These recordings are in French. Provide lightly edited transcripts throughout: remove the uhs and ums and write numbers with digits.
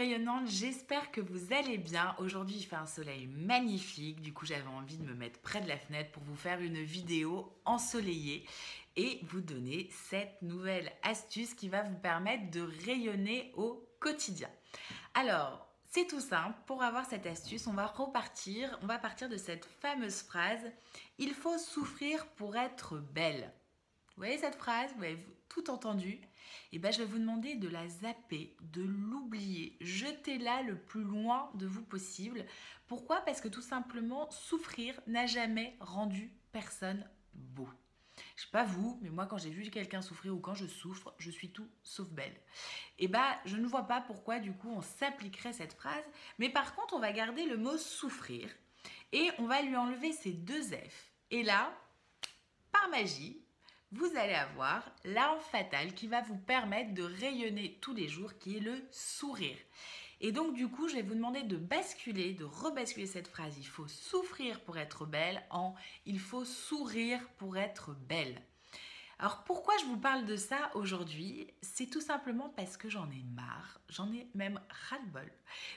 rayonnantes, j'espère que vous allez bien. Aujourd'hui, il fait un soleil magnifique. Du coup, j'avais envie de me mettre près de la fenêtre pour vous faire une vidéo ensoleillée et vous donner cette nouvelle astuce qui va vous permettre de rayonner au quotidien. Alors, c'est tout simple. Pour avoir cette astuce, on va partir de cette fameuse phrase « Il faut souffrir pour être belle ». Vous voyez cette phrase? Vous avez tout entendu? Et bien, je vais vous demander de la zapper, de l'oublier. Jetez-la le plus loin de vous possible. Pourquoi? Parce que tout simplement, souffrir n'a jamais rendu personne beau. Je sais pas vous, mais moi, quand j'ai vu quelqu'un souffrir ou quand je souffre, je suis tout sauf belle. Et bien, je ne vois pas pourquoi, du coup, on s'appliquerait cette phrase. Mais par contre, on va garder le mot souffrir et on va lui enlever ces deux F. Et là, par magie, vous allez avoir l'arme fatale qui va vous permettre de rayonner tous les jours, qui est le sourire. Et donc du coup, je vais vous demander de basculer, de rebasculer cette phrase « Il faut souffrir pour être belle » en « Il faut sourire pour être belle ». Alors pourquoi je vous parle de ça aujourd'hui? C'est tout simplement parce que j'en ai marre, j'en ai même ras-le-bol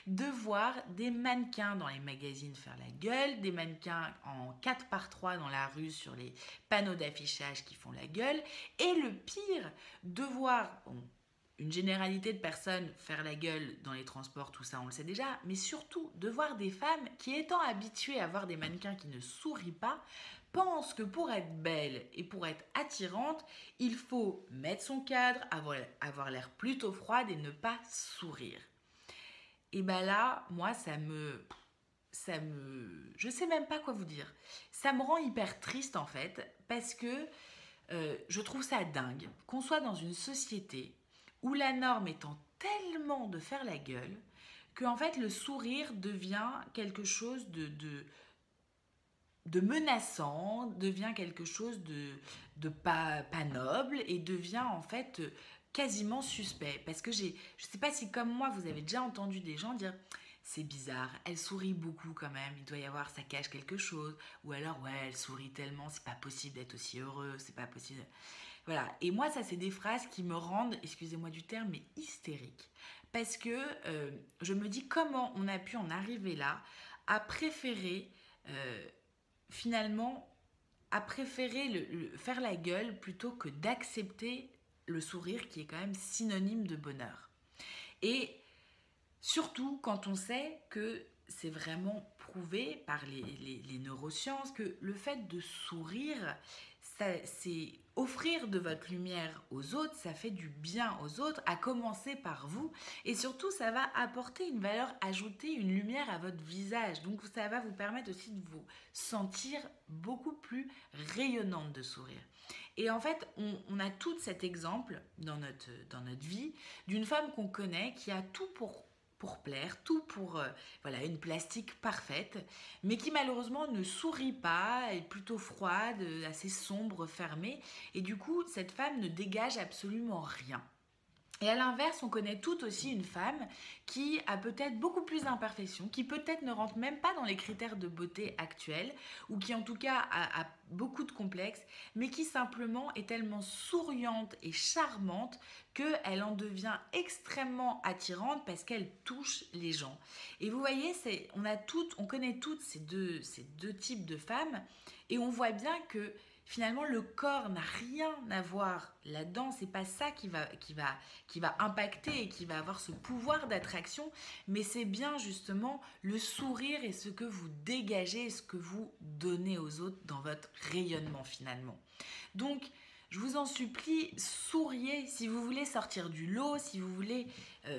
de voir des mannequins dans les magazines faire la gueule, des mannequins en 4x3 dans la rue sur les panneaux d'affichage qui font la gueule, et le pire, de voir une généralité de personnes faire la gueule dans les transports, tout ça on le sait déjà, mais surtout de voir des femmes qui, étant habituées à voir des mannequins qui ne sourient pas, pensent que pour être belle et pour être attirante, il faut mettre son cadre, avoir l'air plutôt froide et ne pas sourire. Et ben là, moi je sais même pas quoi vous dire. Ça me rend hyper triste en fait, parce que je trouve ça dingue qu'on soit dans une société où la norme étant tellement de faire la gueule, que en fait le sourire devient quelque chose de menaçant, devient quelque chose de pas noble et devient en fait quasiment suspect. Parce que je sais pas si comme moi vous avez déjà entendu des gens dire c'est bizarre, elle sourit beaucoup quand même, il doit y avoir, ça cache quelque chose, ou alors ouais elle sourit tellement, c'est pas possible d'être aussi heureux, c'est pas possible. Voilà, et moi ça c'est des phrases qui me rendent, excusez-moi du terme, mais hystérique. Parce que je me dis comment on a pu en arriver là à préférer finalement à préférer faire la gueule plutôt que d'accepter le sourire qui est quand même synonyme de bonheur. Et surtout quand on sait que c'est vraiment prouvé par les neurosciences que le fait de sourire, c'est offrir de votre lumière aux autres, ça fait du bien aux autres, à commencer par vous. Et surtout, ça va apporter une valeur ajoutée, une lumière à votre visage. Donc ça va vous permettre aussi de vous sentir beaucoup plus rayonnante de sourire. Et en fait, on a tout cet exemple dans notre vie d'une femme qu'on connaît qui a tout pour plaire, tout pour voilà, une plastique parfaite, mais qui malheureusement ne sourit pas, est plutôt froide, assez sombre, fermée, et du coup cette femme ne dégage absolument rien. Et à l'inverse, on connaît tout aussi une femme qui a peut-être beaucoup plus d'imperfections, qui peut-être ne rentre même pas dans les critères de beauté actuels, ou qui en tout cas a beaucoup de complexes, mais qui simplement est tellement souriante et charmante qu'elle en devient extrêmement attirante parce qu'elle touche les gens. Et vous voyez, on connaît toutes ces deux types de femmes, et on voit bien que finalement, le corps n'a rien à voir là-dedans. C'est pas ça qui va impacter et qui va avoir ce pouvoir d'attraction, mais c'est bien justement le sourire et ce que vous dégagez, ce que vous donnez aux autres dans votre rayonnement finalement. Donc, je vous en supplie, souriez si vous voulez sortir du lot, si vous voulez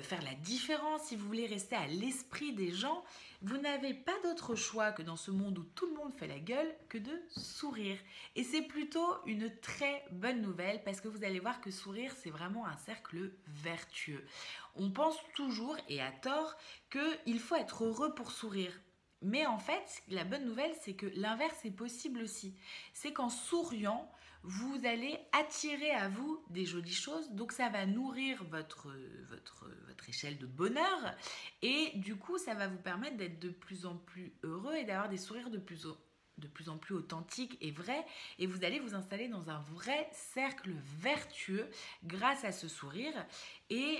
faire la différence, si vous voulez rester à l'esprit des gens. Vous n'avez pas d'autre choix que dans ce monde où tout le monde fait la gueule que de sourire. Et c'est plutôt une très bonne nouvelle parce que vous allez voir que sourire, c'est vraiment un cercle vertueux. On pense toujours, et à tort, qu'il faut être heureux pour sourire. Mais en fait, la bonne nouvelle, c'est que l'inverse est possible aussi. C'est qu'en souriant, vous allez attirer à vous des jolies choses. Donc, ça va nourrir votre échelle de bonheur. Et du coup, ça va vous permettre d'être de plus en plus heureux et d'avoir des sourires de plus de plus en plus authentique et vrai, et vous allez vous installer dans un vrai cercle vertueux grâce à ce sourire. Et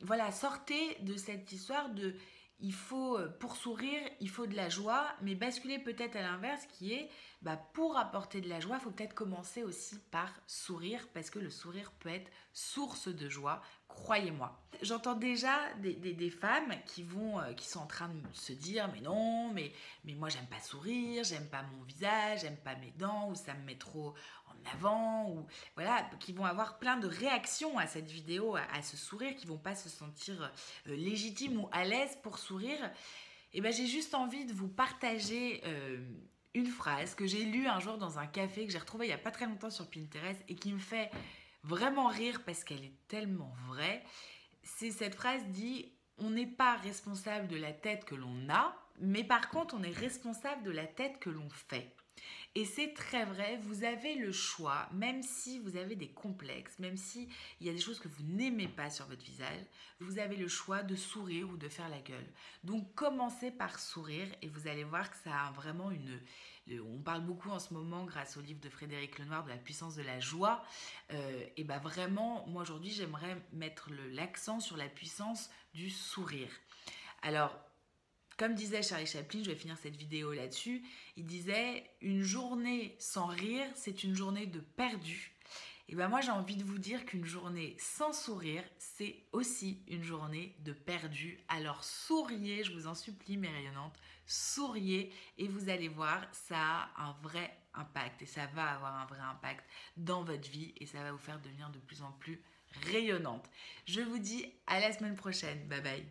voilà, sortez de cette histoire de il faut, pour sourire, il faut de la joie, mais basculer peut-être à l'inverse qui est, pour apporter de la joie, il faut peut-être commencer aussi par sourire, parce que le sourire peut être source de joie, croyez-moi. J'entends déjà des femmes qui sont en train de se dire, mais non, mais moi j'aime pas sourire, j'aime pas mon visage, j'aime pas mes dents, ou ça me met trop en avant, ou voilà, qui vont avoir plein de réactions à cette vidéo, à ce sourire, qui vont pas se sentir légitimes ou à l'aise pour sourire. Et ben j'ai juste envie de vous partager une phrase que j'ai lue un jour dans un café, que j'ai retrouvée il y a pas très longtemps sur Pinterest et qui me fait vraiment rire parce qu'elle est tellement vraie. C'est cette phrase dit: on n'est pas responsable de la tête que l'on a, mais par contre on est responsable de la tête que l'on fait. Et c'est très vrai, vous avez le choix, même si vous avez des complexes, même s'il y a des choses que vous n'aimez pas sur votre visage, vous avez le choix de sourire ou de faire la gueule. Donc commencez par sourire et vous allez voir que ça a vraiment on parle beaucoup en ce moment, grâce au livre de Frédéric Lenoir, de la puissance de la joie. Et vraiment, moi aujourd'hui, j'aimerais mettre l'accent sur la puissance du sourire. Alors, comme disait Charlie Chaplin, je vais finir cette vidéo là-dessus, il disait « Une journée sans rire, c'est une journée de perdu ». Et moi j'ai envie de vous dire qu'une journée sans sourire, c'est aussi une journée de perdu. Alors souriez, je vous en supplie mes rayonnantes, souriez et vous allez voir, ça a un vrai impact et ça va avoir un vrai impact dans votre vie et ça va vous faire devenir de plus en plus rayonnante. Je vous dis à la semaine prochaine, bye bye.